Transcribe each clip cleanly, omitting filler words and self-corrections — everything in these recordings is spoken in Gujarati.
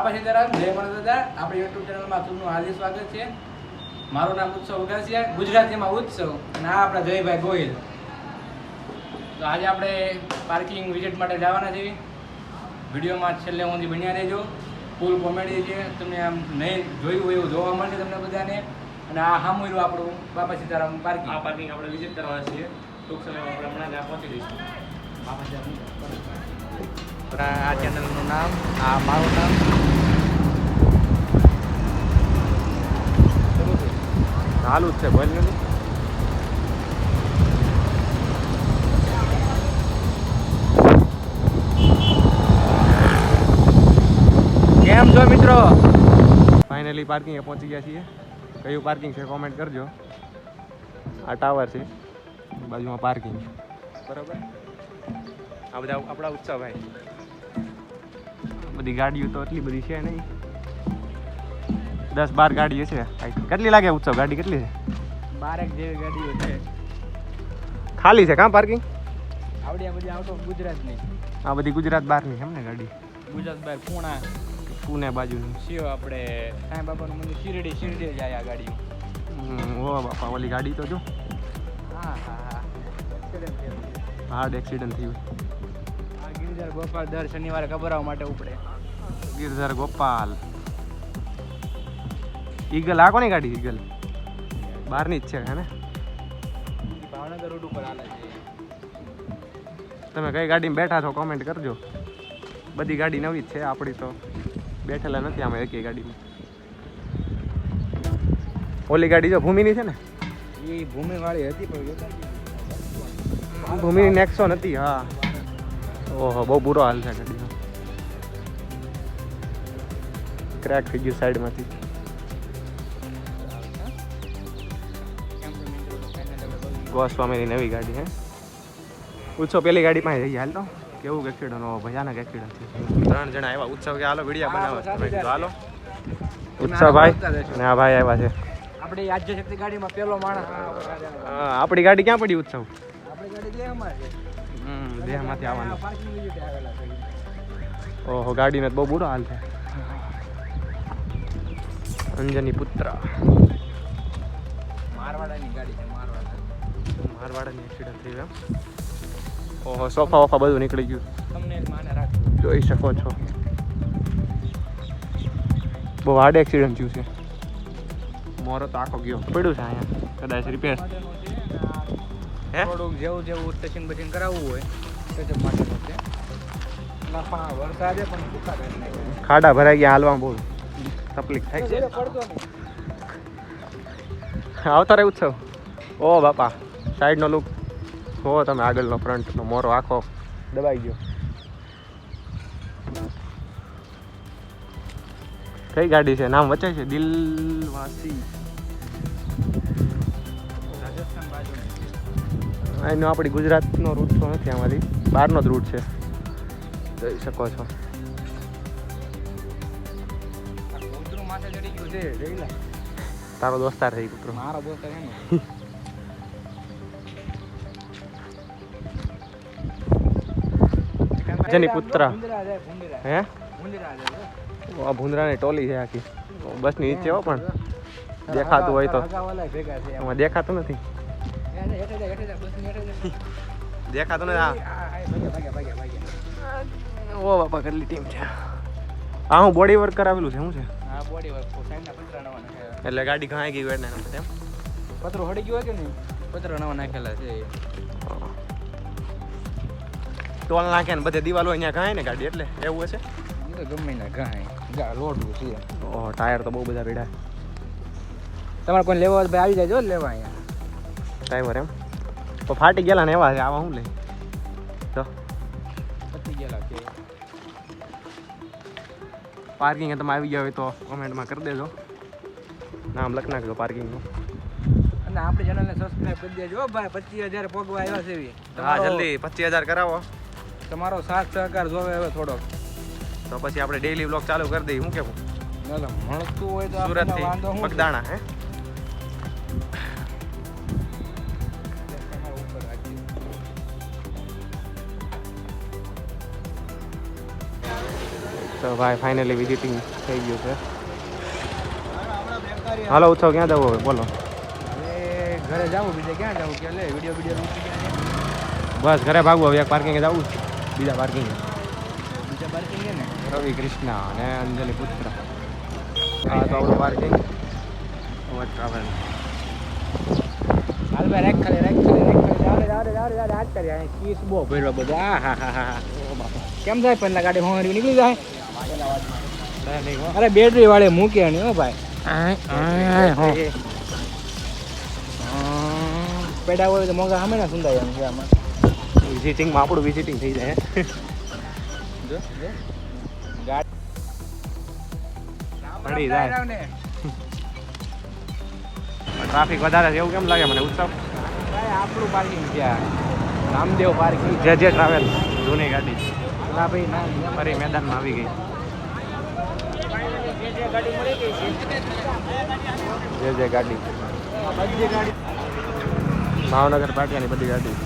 બાપા સીતારામ, જય દાદા. આપણી યુટ્યુબ ચેનલમાં આપનું હાર્દિક સ્વાગત છે. મારું નામ ઉત્સવ વઘાસિયા, ગુજરાતીમાં ઉત્સવ, અને આ આપણા જયભાઈ ગોહિલ. તો આજે આપણે પાર્કિંગ વિઝિટ માટે જવાના છીએ. વિડીયોમાં છેલ્લે સુધી બન્યા રહેજો. ફૂલ કોમેડી છે, તમને આમ નહીં જોયું હોય એવું જોવા મળશે તમને બધાને. અને આ સામું આપણું બાપા સીતારામ પાર્કિંગ. આ પાર્કિંગ આપણે વિઝિટ કરવાના છીએ. ટૂંક સમયમાં આપણે હમણાં ત્યાં પહોંચી દઈશું. બાપા સીતારામ આ ચેનલનું નામ, આ મારું નામ. ચાલુ જ છે, બોલ નથી. કેમ છો મિત્રો? ફાઇનલી પાર્કિંગે પહોંચી ગયા છીએ. કયું પાર્કિંગ છે કોમેન્ટ કરજો. આ ટાવર છે, બાજુમાં પાર્કિંગ, બરાબર. આ બધા આપણા ઉત્સવભાઈ. બધી ગાડીઓ તો એટલી બધી છે નહીં, 10-12 ગાડીઓ છે. કેટલી લાગે ઉત્સવ? ગાડી કેટલી છે? 12 જેવી ગાડીઓ છે. ખાલી છે કાં પાર્કિંગ? આવડી આ બધી આઉટ ઓફ ગુજરાતની. આ બધી ગુજરાત બહારની એમ ને ગાડી? ગુજરાત બહાર પુણા, પુણે બાજુની. શિવ આપણે સાંઈ બાબાનું મંદિર શિરડી જાય આ ગાડીઓ. ઓ બાપા, ઓલી ગાડી તો જો. હા હા હા, હાર્ડ એક્સિડન્ટ થયું. આ ગિરધર ગોપાલ દર શનિવારે કબરાવા માટે ઉપડે. ગિરધર ગોપાલ ઈગલ. આ કોની ગાડી? ઈગલ બહારની જ છે હે ને? ભાવનગર રોડ ઉપર હાલે છે. તમે કઈ ગાડીમાં બેઠા છો કોમેન્ટ કરજો. બધી ગાડી નવી જ છે, આપણી તો બેઠેલા નથી આમાં એકેય ગાડીમાં. ઓલી ગાડી જો ભૂમિની છે ને? એ ભૂમિવાળી હતી પણ ભૂમિની નેક્સો નથી. હા, ઓહો, બહુ બુરો હાલ છે ગાડીનો. ક્રેક થઈ ગયું સાઈડમાંથી. ગોસ્વામીની નવી ગાડી હે. ઉત્સવ પેલી ગાડી પાસે જઈએ. હાલ તો કેવું એક્સિડન્ટ, ભયાનક એક્સિડન્ટ થયું. 3 જણા આવ્યા. ઉત્સવ કે હાલો વિડીયો બનાવો. હાલો ઉત્સવભાઈ અને આ ભાઈ આવ્યા છે. આપણી રાજ્ય શક્તિ ગાડીમાં પેલો માણસ. આપણી ગાડી ક્યાં પડી ઉત્સવ? આપણી ગાડી દેહમાં છે. દેહમાંથી આવવાનું. પાર્કિંગ વિઝિટ આવેલા છે. ઓહો, ગાડીનો તો બહુ બુરો હાલ છે. અંજની પુત્ર મારવાડાની ગાડી છે. મારવાડાની એક્સિડન્ટ થયું એમ? ઓહો, સોફા વોફા બધું નીકળી ગયું. તમને માને રાખજો. જોઈ શકો છો, બહુ હાર્ડ એક્સિડન્ટ થયું છે. મોરો તો આખો ગયો પડ્યું છે અહીંયા, કદાચ રિપેર. હે, થોડુંક જેવું સ્ટેશન બચીને કરાવવું હોય તો માટેનું છે. વરસાદે પણ સુકા કરી નાખ્યા. ખાડા ભરાઈ ગયા, હાલવામાં બહુ તકલીફ થાય છે. પડતો નહીં. આવતા રહે ઉત્સવ. ઓ બાપા, સાઈડનો લુક જુઓ તમે. આગળનો ફ્રન્ટનો મોરો આખો દબાઈ ગયો. કઈ ગાડી છે? નામ વચાય છે, દિલવાસી. રાજસ્થાન બાજુ એનો આપણી ગુજરાતનો રૂટ તો નથી, આમાંથી બહારનો જ રૂટ છે. જોઈ શકો છો. કૂતરું માથે ચડી ગયું છે. જોઈ તારો દોસ્તાર થઈ કૂતરો. મારો દોસ્ત છે ને. જેની પુત્ર હે? ભૂંદરા આ ભૂંદરાની ટોલી છે આખી. બસની નીચે હો, પણ દેખાતું હોય તો. ભેગા છે. એમાં દેખાતું નથી. દેખાતું નથી. ઓ બાપા, કેટલી ટીમ છે. હા, હું બોડી વર્ક કરાવેલું છે. શું છે? હા, બોડી વર્ક સાઈડના પતરા નવા નાખેલા. એટલે ગાડી ઘાઈ ગઈ હોય ને એમ. પતરો હળી ગયો કે નહીં? પતરા નવા નાખેલા છે. ટોલ નાખે ને બધે દિવાલ હોય ત્યાં ઘાય ને ગાડી, એટલે એવું હશે. એ તો ગમે ના ગાય લોડવું છે. ઓહો, ટાયર તો બહુ બધા પીડા. તમારે કોઈ લેવા હોય તો ભાઈ આવી જાય, જો લેવા અહીંયા. ડ્રાઈવર એમ તો ફાટી ગયેલા ને એવા છે. આવા શું લે તો પતી ગયેલા છે. પાર્કિંગ તમે આવી ગયા હોય તો કોમેન્ટમાં કરી દેજો. નામ લખી નાખજો પાર્કિંગનું. અને આપણી ચેનલને સબસ્ક્રાઇબ કરી દેજો ભાઈ. 25,000 પગવા આવ્યા છે એવી. હા, જલ્દી 25,000 કરાવો. તમારો સાથ સહકાર જોવે હવે થોડોક. તો પછી આપણે ડેઈલી બ્લોગ ચાલુ કરી દઈએ. શું કેવું? મળતું હોય તો સુરતથી વાંધો શું? પગદાણા હે? તો ભાઈ ફાઇનલી વિઝિટિંગ થઈ ગયું છે. હાલો ઉત્સવ ક્યાં જવું હવે બોલો? હવે ઘરે જાવું, બીજે ક્યાં જાવું કે લે વિડીયો બસ ઘરે ભાગવું હવે. એક પાર્કિંગે જવું છે, બીજા પાર્કિંગે. બીજા પાર્કિંગ છે ને રવિ કૃષ્ણા અને અંજલિ પુત્ર. હા તો આપણું પાર્કિંગ ટ્રાવેલ. હાલ ભાઈ રાખ ખાલી આજ કરી આ કીસ બહુ ભર્યો બધો. હા કેમ થાય પહેલા ગાડી હોરી નીકળી જાય. અરે બેટરી વાળે મૂકે નહીં હો ભાઈ. પેડા હોય તો મોંઘા સામે ના સુંદાય એમ છે આમાં. વિઝિટિંગમાં આપણું વિઝિટિંગ થઈ જાય. જો ગાડી પડી જાય. ટ્રાફિક વધારે છે એવું કેમ લાગે મને ઉત્સવ? ભાઈ આપણું પાર્કિંગ ત્યાં રામદેવ પાર્કિંગ જે ટ્રાવેલ જૂની ગાડી ના ભાઈ ના ફરી મેદાનમાં આવી ગઈ. ગાડી મળી ગઈ છે જે ગાડી બધી ગાડી ભાવનગર પાટિયાની બધી ગાડી.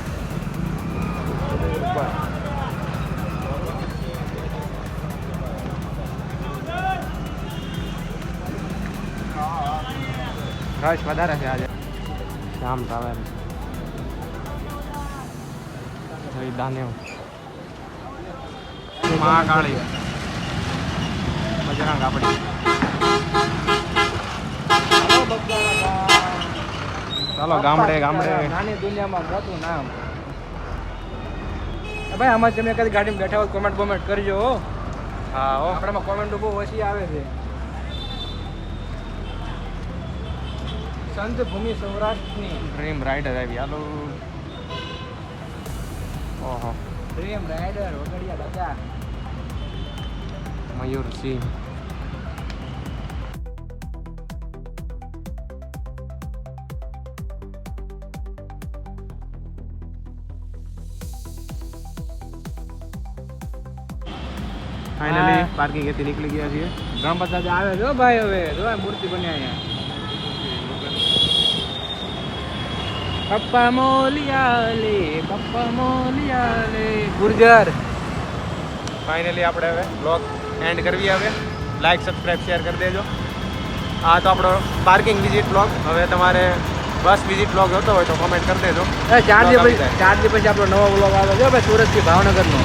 રશ વધારે છે આજે. શ્યામ ટ્રાવેલ દાનેવ મહાકાળી બજરંગ આપણી. ચાલો ગામડે નાની દુનિયામાં મોટું નામ. ભાઈ આમાં તમે કદી ગાડીમાં બેઠા હોય કોમેન્ટ કરજો હો. હા હો. આપણામાં કોમેન્ટો બહુ ઓછી આવે છે. સંત ભૂમિ સૌરાષ્ટ્રની ડ્રીમ રાઇડર આવી. હાલો ઓહો ડ્રીમ રાઇડર વગડિયા દાદા મયુરસિંહ. ફાઇનલી પાર્કિંગ એથી નીકળી ગયા છીએ. ગણપત દાદા આવે જો ભાઈ. હવે જો મૂર્તિ બન્યા અહીંયા. પપ્પા મોલિયા લે ગુર્જર. ફાઇનલી આપણે હવે બ્લોગ એન્ડ કરવી. હવે લાઈક સબસ્ક્રાઈબ શેર કરી દેજો. આ તો આપણો પાર્કિંગ વિઝિટ બ્લોગ. હવે તમારે બસ વિઝિટ બ્લોગ જોતો હોય તો કોમેન્ટ કરી દેજો. 4 દિવસ પછી આપણો નવો બ્લોગ આવે છે ભાઈ સુરતથી ભાવનગરનો.